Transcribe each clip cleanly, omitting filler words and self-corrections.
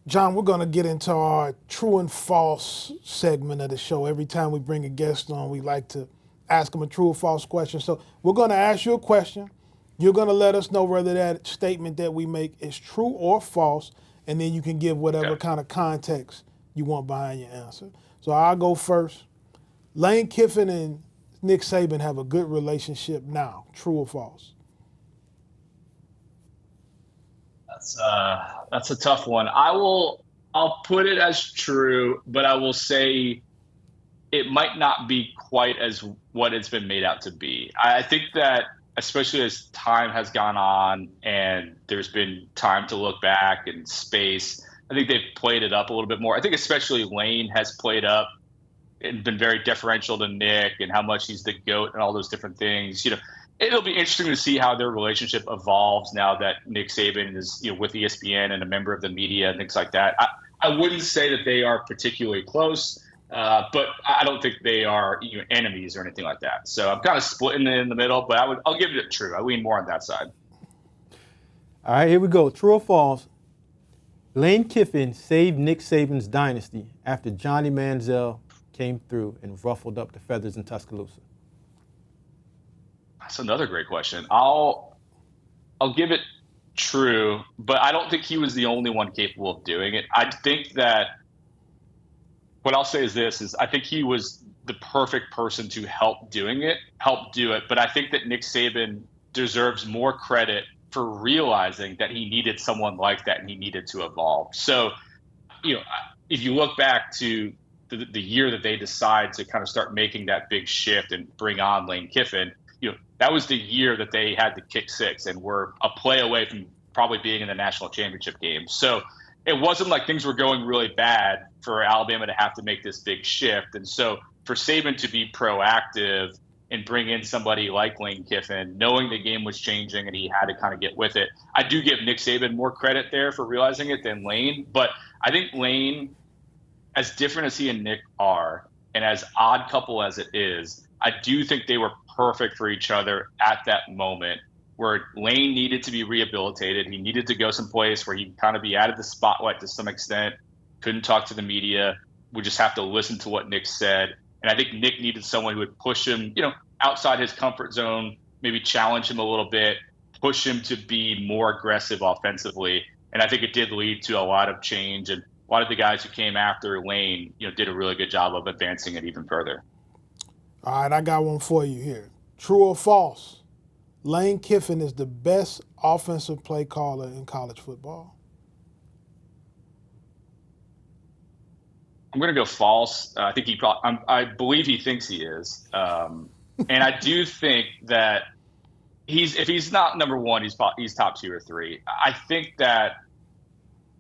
John, we're going to get into our true and false segment of the show. Every time we bring a guest on, we like to ask them a true or false question. So we're going to ask you a question. You're going to let us know whether that statement that we make is true or false, and then you can give whatever Okay. kind of context you want behind your answer. So I'll go first. Lane Kiffin and Nick Saban have a good relationship now. True or false? That's a tough one. I'll put it as true, but I will say it might not be quite as what it's been made out to be. I think that especially as time has gone on and there's been time to look back and space, I think they've played it up a little bit more. I think especially Lane has played up and been very deferential to Nick and how much he's the GOAT and all those different things. It'll be interesting to see how their relationship evolves now that Nick Saban is, with ESPN and a member of the media and things like that. I wouldn't say that they are particularly close, but I don't think they are enemies or anything like that. So I'm kind of splitting it in the middle, but I'll give it true. I lean more on that side. All right, here we go. True or false? Lane Kiffin saved Nick Saban's dynasty after Johnny Manziel came through and ruffled up the feathers in Tuscaloosa. That's another great question. I'll give it true, but I don't think he was the only one capable of doing it. I think that what I'll say is this is I think he was the perfect person to help do it. But I think that Nick Saban deserves more credit for realizing that he needed someone like that and he needed to evolve. So, if you look back to the year that they decide to kind of start making that big shift and bring on Lane Kiffin, that was the year that they had the kick six and were a play away from probably being in the national championship game. So it wasn't like things were going really bad for Alabama to have to make this big shift. And so for Saban to be proactive and bring in somebody like Lane Kiffin, knowing the game was changing and he had to kind of get with it, I do give Nick Saban more credit there for realizing it than Lane. But I think Lane, as different as he and Nick are, and as odd couple as it is, I do think they were perfect for each other at that moment where Lane needed to be rehabilitated. He needed to go someplace where he could kind of be out of the spotlight to some extent, couldn't talk to the media, would just have to listen to what Nick said. And I think Nick needed someone who would push him, outside his comfort zone, maybe challenge him a little bit, push him to be more aggressive offensively. And I think it did lead to a lot of change. And a lot of the guys who came after Lane, did a really good job of advancing it even further. All right, I got one for you here. True or false? Lane Kiffin is the best offensive play caller in college football. I'm going to go false. I think I believe he thinks he is. And I do think that if he's not number one, he's top two or three. I think that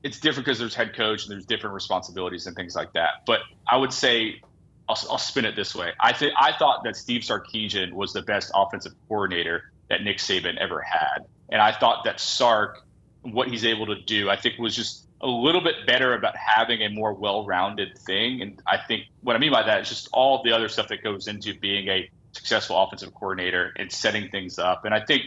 it's different because there's head coach and there's different responsibilities and things like that. But I would say, I'll spin it this way. I thought that Steve Sarkisian was the best offensive coordinator that Nick Saban ever had. And I thought that Sark, what he's able to do, I think was just a little bit better about having a more well-rounded thing. And I think what I mean by that is just all the other stuff that goes into being a successful offensive coordinator and setting things up. And I think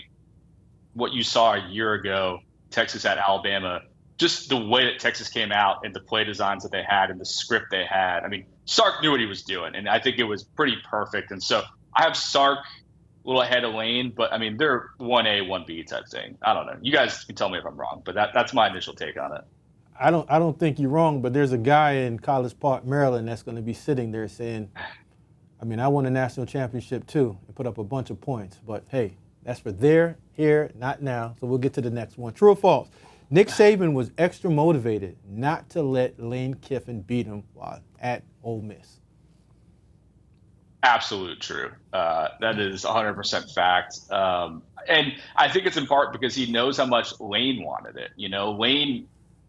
what you saw a year ago, Texas at Alabama, just the way that Texas came out and the play designs that they had and the script they had. I mean, Sark knew what he was doing, and I think it was pretty perfect. And so I have Sark a little ahead of Lane, but I mean, they're 1A, 1B type thing. I don't know. You guys can tell me if I'm wrong, but that's my initial take on it. I don't think you're wrong, but there's a guy in College Park, Maryland, that's going to be sitting there saying, I won a national championship too and put up a bunch of points. But hey, that's for there, here, not now. So we'll get to the next one. True or false? Nick Saban was extra motivated not to let Lane Kiffin beat him while at Ole Miss. Absolute true. That is 100% fact. And I think it's in part because he knows how much Lane wanted it. Lane,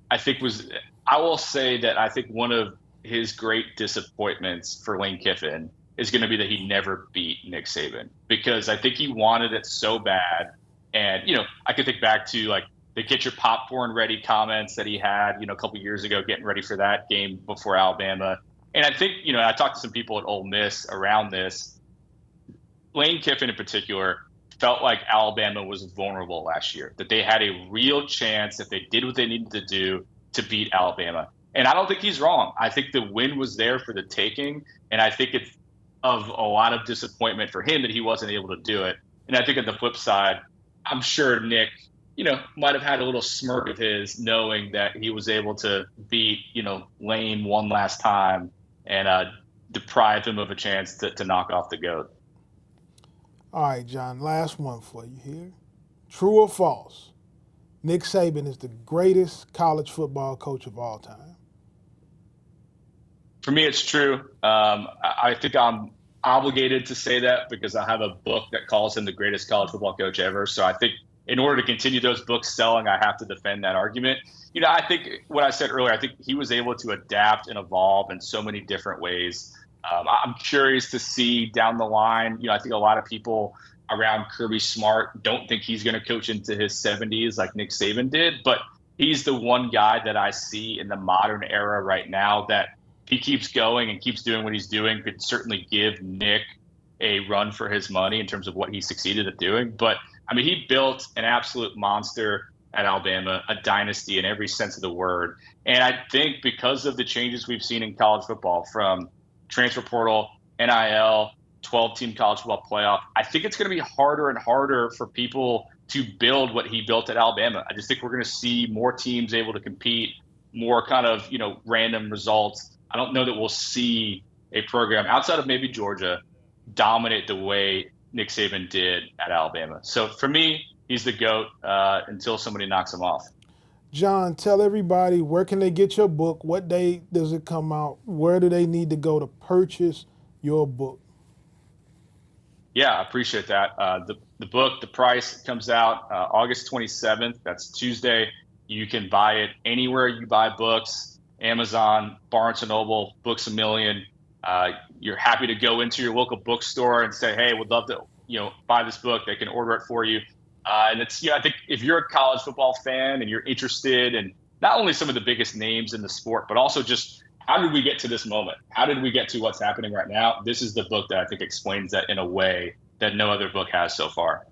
I will say that I think one of his great disappointments for Lane Kiffin is going to be that he never beat Nick Saban, because I think he wanted it so bad. And, I could think back to like the get your popcorn ready comments that he had, a couple years ago, getting ready for that game before Alabama. And I think, I talked to some people at Ole Miss around this. Lane Kiffin in particular felt like Alabama was vulnerable last year, that they had a real chance if they did what they needed to do to beat Alabama. And I don't think he's wrong. I think the win was there for the taking, and I think it's of a lot of disappointment for him that he wasn't able to do it. And I think on the flip side, I'm sure Nick, might have had a little smirk of his knowing that he was able to beat, Lane one last time and deprive him of a chance to knock off the GOAT. All right, John, last one for you here. True or false? Nick Saban is the greatest college football coach of all time. For me, it's true. I think I'm obligated to say that because I have a book that calls him the greatest college football coach ever. So I think in order to continue those books selling, I have to defend that argument. I think what I said earlier, I think he was able to adapt and evolve in so many different ways. I'm curious to see down the line. I think a lot of people around Kirby Smart don't think he's going to coach into his 70s like Nick Saban did, but he's the one guy that I see in the modern era right now that he keeps going and keeps doing what he's doing could certainly give Nick a run for his money in terms of what he succeeded at doing. But he built an absolute monster at Alabama, a dynasty in every sense of the word. And I think because of the changes we've seen in college football from transfer portal, NIL, 12-team college football playoff, I think it's going to be harder and harder for people to build what he built at Alabama. I just think we're going to see more teams able to compete, more kind of, random results. I don't know that we'll see a program outside of maybe Georgia dominate the way Nick Saban did at Alabama. So for me, he's the GOAT until somebody knocks him off. John, tell everybody, where can they get your book? What day does it come out? Where do they need to go to purchase your book? Yeah, I appreciate that. The book, the price comes out August 27th. That's Tuesday. You can buy it anywhere you buy books. Amazon, Barnes & Noble, Books A Million. You're happy to go into your local bookstore and say, hey, would love to, buy this book. They can order it for you. And it's, I think if you're a college football fan and you're interested in not only some of the biggest names in the sport, but also just how did we get to this moment? How did we get to what's happening right now? This is the book that I think explains that in a way that no other book has so far.